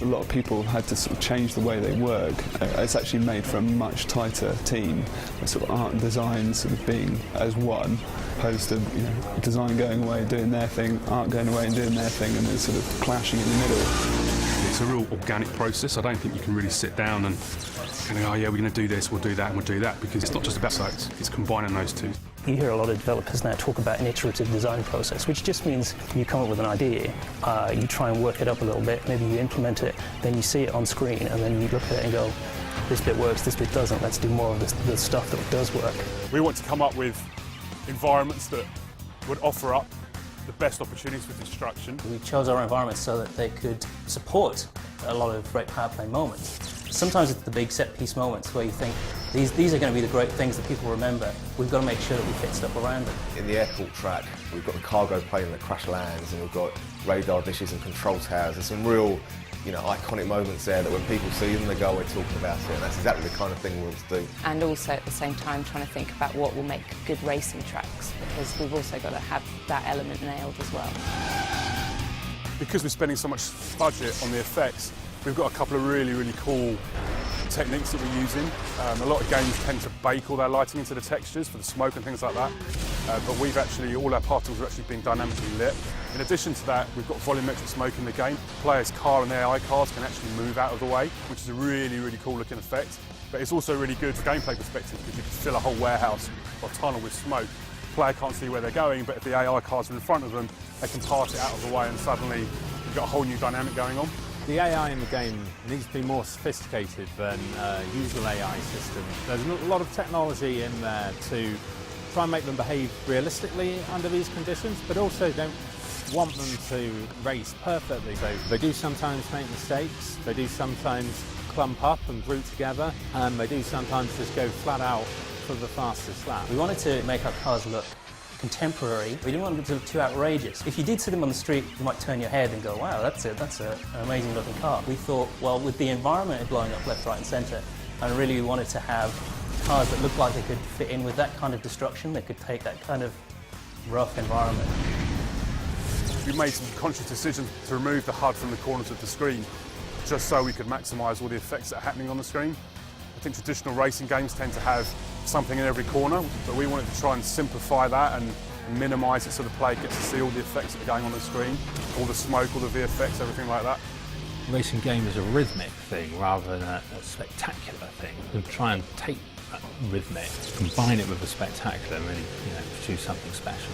A lot of people have had to sort of change the way they work. It's actually made for a much tighter team, sort of art and design sort of being as one, opposed to design going away, doing their thing, art going away and doing their thing, and then sort of clashing in the middle. It's a real organic process. I don't think you can really sit down and go, oh yeah, we're going to do this, we'll do that, and we'll do that, because it's not just about sites, it's combining those two. You hear a lot of developers now talk about an iterative design process, which just means you come up with an idea, you try and work it up a little bit, maybe you implement it, then you see it on screen, and then you look at it and go, this bit works, this bit doesn't, let's do more of the stuff that does work. We want to come up with environments that would offer up the best opportunities for construction. We chose our environments so that they could support a lot of great power play moments. Sometimes it's the big set-piece moments where you think, these are going to be the great things that people remember. We've got to make sure that we fit stuff around them. In the airport track, we've got the cargo plane that crash lands, and we've got radar dishes and control towers. There's some real, iconic moments there that when people see them, they go away talking about it, and that's exactly the kind of thing we want to do. And also at the same time trying to think about what will make good racing tracks, because we've also got to have that element nailed as well. Because we're spending so much budget on the effects, we've got a couple of really, really cool techniques that we're using. A lot of games tend to bake all their lighting into the textures for the smoke and things like that. But all our particles are actually being dynamically lit. In addition to that, we've got volumetric smoke in the game. Players' car and their AI cars can actually move out of the way, which is a really, really cool looking effect. But it's also really good from a gameplay perspective, because you can fill a whole warehouse or tunnel with smoke. The player can't see where they're going, but if the AI cars are in front of them, they can part it out of the way, and suddenly you've got a whole new dynamic going on. The AI in the game needs to be more sophisticated than usual AI systems. There's a lot of technology in there to try and make them behave realistically under these conditions, but also don't want them to race perfectly. So they do sometimes make mistakes, they do sometimes clump up and group together, and they do sometimes just go flat out for the fastest lap. We wanted to make our cars look contemporary. We didn't want them to look too outrageous. If you did see them on the street, you might turn your head and go, wow, that's an amazing looking car. We thought, well, with the environment blowing up left, right and centre, and really we wanted to have cars that looked like they could fit in with that kind of destruction, they could take that kind of rough environment. We made some conscious decisions to remove the HUD from the corners of the screen, just so we could maximise all the effects that are happening on the screen. I think traditional racing games tend to have something in every corner, but we wanted to try and simplify that and minimise it so the player gets to see all the effects that are going on the screen, all the smoke, all the VFX, everything like that. Racing game is a rhythmic thing rather than a spectacular thing. We try and take that rhythmic, combine it with a spectacular and really produce something special.